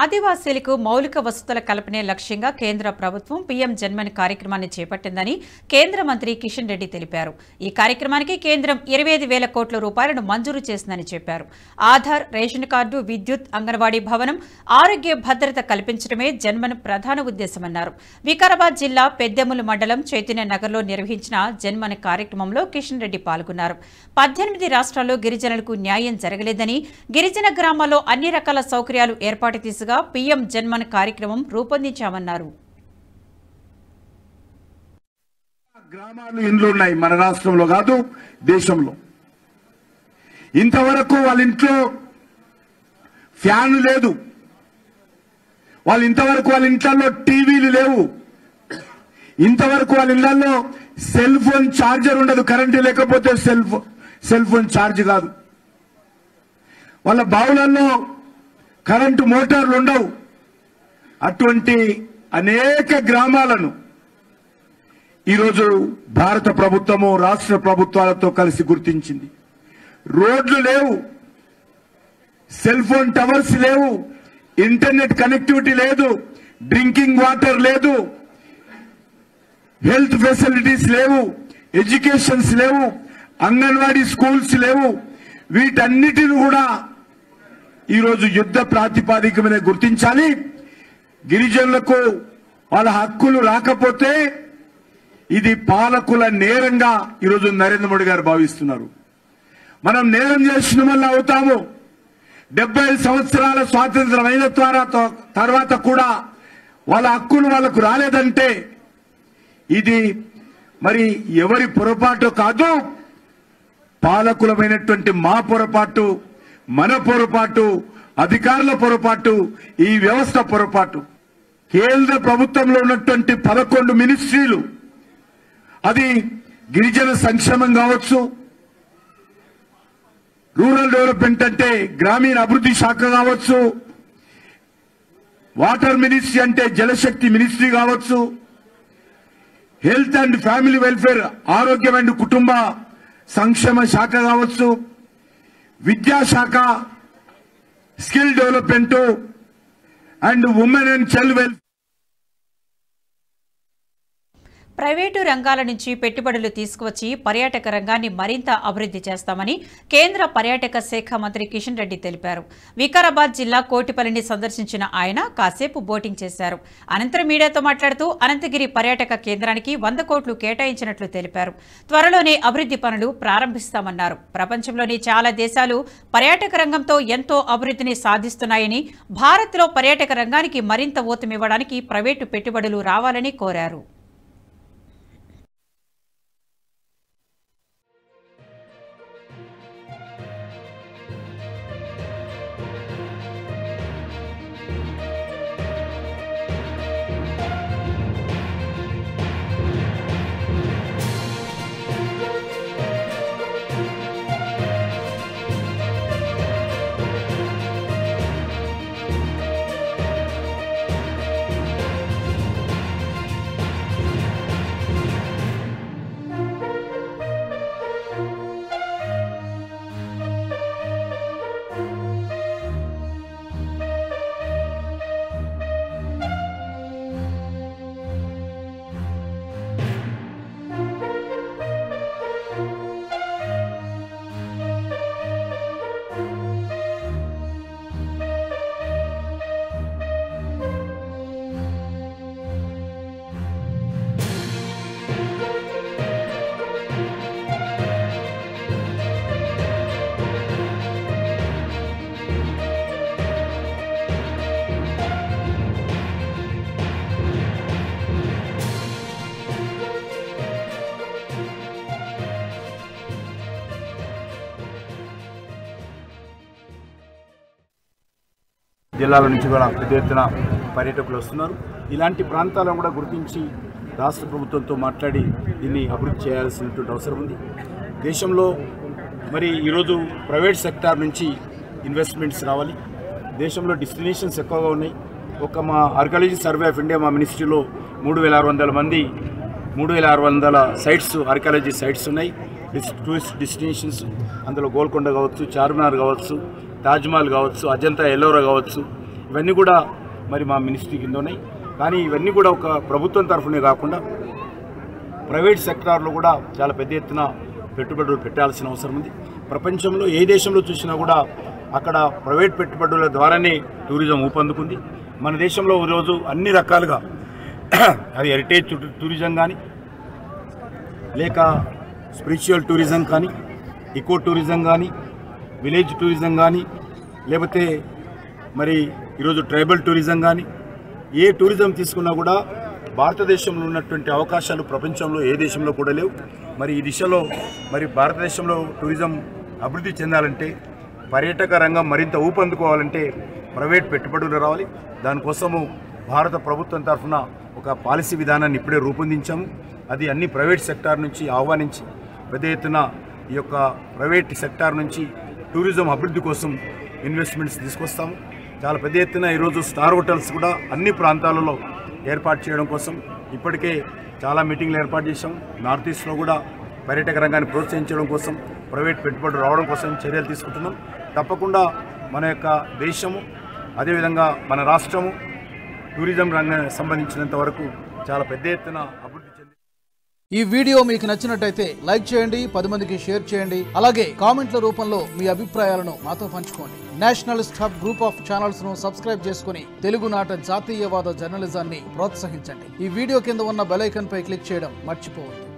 ఆదివాసీలకు మౌలిక వసతుల కల్పనే లక్ష్యంగా కేంద్ర ప్రభుత్వం పీఎం జన్మన్ కార్యక్రమాన్ని చేపట్టిందని కేంద్ర మంత్రి కిషన్ రెడ్డి తెలిపారు. ఈ కార్యక్రమానికి కేంద్రం 25,000 కోట్ల రూపాయలను మంజూరు చేసిందని చెప్పారు. ఆధార్, రేషన్ కార్డు, విద్యుత్, అంగన్వాడీ భవనం, ఆరోగ్య భద్రత కల్పించడమే జన్మన్ ప్రధాన ఉద్దేశమన్నారు. వికారాబాద్ జిల్లా పెద్దెముల మండలం చైతన్య నగర్లో నిర్వహించిన జన్మన్ కార్యక్రమంలో కిషన్ రెడ్డి పాల్గొన్నారు. 18 రాష్ట్రాల్లో గిరిజనులకు న్యాయం జరగలేదని, గిరిజన గ్రామాల్లో అన్ని రకాల సౌకర్యాలు ఏర్పాటు దిశగా పీఎం జన్మన్ కార్యక్రమం రూపొందించామన్నారు. గ్రామాలు ఇండ్లు ఉన్నాయి మన రాష్ట్రంలో కాదు దేశంలో. ఇంతవరకు వాళ్ళ ఇంట్లో ఫ్యాన్ లేదు, ఇంతవరకు వాళ్ళ ఇంట్లో టీవీలు లేవు, ఇంతవరకు వాళ్ళ ఇళ్లలో సెల్ ఫోన్ ఛార్జర్ ఉండదు. కరెంటు లేకపోతే సెల్ ఫోన్ ఛార్జ్ కాదు. వాళ్ళ బావులలో కరెంటు మోటార్లు ఉండవు. అటువంటి అనేక గ్రామాలను ఈరోజు భారత ప్రభుత్వము రాష్ట్ర ప్రభుత్వాలతో కలిసి గుర్తించింది. రోడ్లు లేవు, సెల్ ఫోన్ టవర్స్ లేవు, ఇంటర్నెట్ కనెక్టివిటీ లేదు, డ్రింకింగ్ వాటర్ లేదు, హెల్త్ ఫెసిలిటీస్ లేవు, ఎడ్యుకేషన్స్ లేవు, అంగన్వాడీ స్కూల్స్ లేవు. వీటన్నిటిని కూడా ఈరోజు యుద్ధ ప్రాతిపాదిక మీద గుర్తించాలి. గిరిజనులకు వాళ్ళ హక్కులు రాకపోతే ఇది పాలకుల నేరంగా ఈరోజు నరేంద్ర మోడీ గారు భావిస్తున్నారు. మనం నేరం చేసిన వల్ల అవుతాము. 70 సంవత్సరాల స్వాతంత్రం అయిన తర్వాత కూడా వాళ్ళ హక్కులు వాళ్ళకు రాలేదంటే ఇది మరి ఎవరి పొరపాటు కాదు, పాలకులమైనటువంటి మా పొరపాటు, మన పొరపాటు, అధికారుల పొరపాటు, ఈ వ్యవస్థ పొరపాటు. కేంద్ర ప్రభుత్వంలో ఉన్నటువంటి 11 మినిస్ట్రీలు, అది గిరిజన సంక్షేమం కావచ్చు, రూరల్ డెవలప్మెంట్ అంటే గ్రామీణ అభివృద్ధి శాఖ కావచ్చు, వాటర్ మినిస్ట్రీ అంటే జలశక్తి మినిస్ట్రీ కావచ్చు, హెల్త్ అండ్ ఫ్యామిలీ వెల్ఫేర్ ఆరోగ్యం అండ్ కుటుంబ సంక్షేమ శాఖ కావచ్చు, విద్యాశాఖ, skill development and women and child welfare. Private రంగాల నుంచి పెట్టుబడులు తీసుకువచ్చి పర్యాటక రంగాన్ని మరింత అభివృద్ధి చేస్తామని కేంద్ర పర్యాటక శాఖ మంత్రి కిషన్ రెడ్డి తెలిపారు. వికారాబాద్ జిల్లా కోటిపల్లిని సందర్శించిన ఆయన కాసేపు బోటింగ్ చేశారు. అనంతరం మీడియాతో మాట్లాడుతూ అనంతగిరి పర్యాటక కేంద్రానికి 100 కోట్లు కేటాయించినట్లు తెలిపారు. త్వరలోనే అభివృద్ధి పనులు ప్రారంభిస్తామన్నారు. ప్రపంచంలోని చాలా దేశాలు పర్యాటక రంగంతో ఎంతో అభివృద్ధిని సాధిస్తున్నాయని, భారత్లో పర్యాటక రంగానికి మరింత ఊతమివ్వడానికి ప్రైవేటు పెట్టుబడులు రావాలని కోరారు. జిల్లాల నుంచి కూడా పెద్ద ఎత్తున పర్యాటకులు వస్తున్నారు. ఇలాంటి ప్రాంతాలను కూడా గుర్తించి రాష్ట్ర ప్రభుత్వంతో మాట్లాడి దీన్ని అభివృద్ధి చేయాల్సినటువంటి అవసరం ఉంది. దేశంలో మరి ఈరోజు ప్రైవేట్ సెక్టార్ నుంచి ఇన్వెస్ట్మెంట్స్ రావాలి. దేశంలో డెస్టినేషన్స్ ఎక్కువగా ఉన్నాయి. మా ఆర్కియాలజీ సర్వే ఆఫ్ ఇండియా మా మినిస్ట్రీలో 3,600 మంది 3,600 సైట్స్ ఆర్కియాలజీ సైట్స్ ఉన్నాయి. టూరిస్ట్ డెస్టినేషన్స్ అందులో గోల్కొండ కావచ్చు, చార్మినార్ కావచ్చు, తాజ్మహల్ కావచ్చు, అజంతా ఎల్లోరా కావచ్చు, ఇవన్నీ కూడా మరి మా మినిస్ట్రీ కింద ఉన్నాయి. కానీ ఇవన్నీ కూడా ఒక ప్రభుత్వం తరఫునే కాకుండా ప్రైవేట్ సెక్టార్లో కూడా చాలా పెద్ద ఎత్తున పెట్టుబడులు పెట్టాల్సిన అవసరం ఉంది. ప్రపంచంలో ఏ దేశంలో చూసినా కూడా అక్కడ ప్రైవేట్ పెట్టుబడుల ద్వారానే టూరిజం ఊపందుకుంది. మన దేశంలో ఈరోజు అన్ని రకాలుగా అది హెరిటేజ్ టూరిజం కానీ, లేక స్పిరిచువల్ టూరిజం కానీ, ఈకో టూరిజం కానీ, విలేజ్ టూరిజం కానీ, లేకపోతే మరి ఈరోజు ట్రైబల్ టూరిజం కానీ, ఏ టూరిజం తీసుకున్నా కూడా భారతదేశంలో ఉన్నటువంటి అవకాశాలు ప్రపంచంలో ఏ దేశంలో కూడా లేవు. మరి ఈ దిశలో మరి భారతదేశంలో టూరిజం అభివృద్ధి చెందాలంటే, పర్యాటక రంగం మరింత ఊపందుకోవాలంటే ప్రైవేట్ పెట్టుబడులు రావాలి. దానికోసము భారత ప్రభుత్వం తరఫున ఒక పాలసీ విధానాన్ని ఇప్పుడే రూపొందించాము. అది అన్ని ప్రైవేట్ సెక్టార్ నుంచి ఆహ్వానించి పెద్ద ఎత్తున ఈ యొక్క ప్రైవేట్ సెక్టార్ నుంచి టూరిజం అభివృద్ధి కోసం ఇన్వెస్ట్మెంట్స్ తీసుకొస్తాము. చాలా పెద్ద ఎత్తున ఈరోజు స్టార్ హోటల్స్ కూడా అన్ని ప్రాంతాలలో ఏర్పాటు చేయడం కోసం ఇప్పటికే చాలా మీటింగ్లు ఏర్పాటు చేశాం. నార్త్ ఈస్ట్లో కూడా పర్యాటక రంగాన్ని ప్రోత్సహించడం కోసం, ప్రైవేట్ పెట్టుబడులు రావడం కోసం చర్యలు తీసుకుంటున్నాం. తప్పకుండా మన యొక్క దేశము, అదేవిధంగా మన రాష్ట్రము టూరిజం రంగానికి సంబంధించినంత వరకు చాలా పెద్ద ఎత్తున అభివృద్ధి చెంది. ఈ వీడియో మీకు నచ్చినట్టయితే లైక్ చేయండి, 10 మందికి షేర్ చేయండి. అలాగే కామెంట్ల రూపంలో మీ అభిప్రాయాలను మాతో పంచుకోండి. Nationalist hub group of channels ను సబ్స్క్రైబ్ చేసుకుని తెలుగునాట జాతీయవాద జర్నలిజాన్ని ప్రోత్సహించండి. ఈ వీడియో కింద ఉన్న బెల్ ఐకాన్ పై క్లిక్ చేయడం మర్చిపోవద్దు.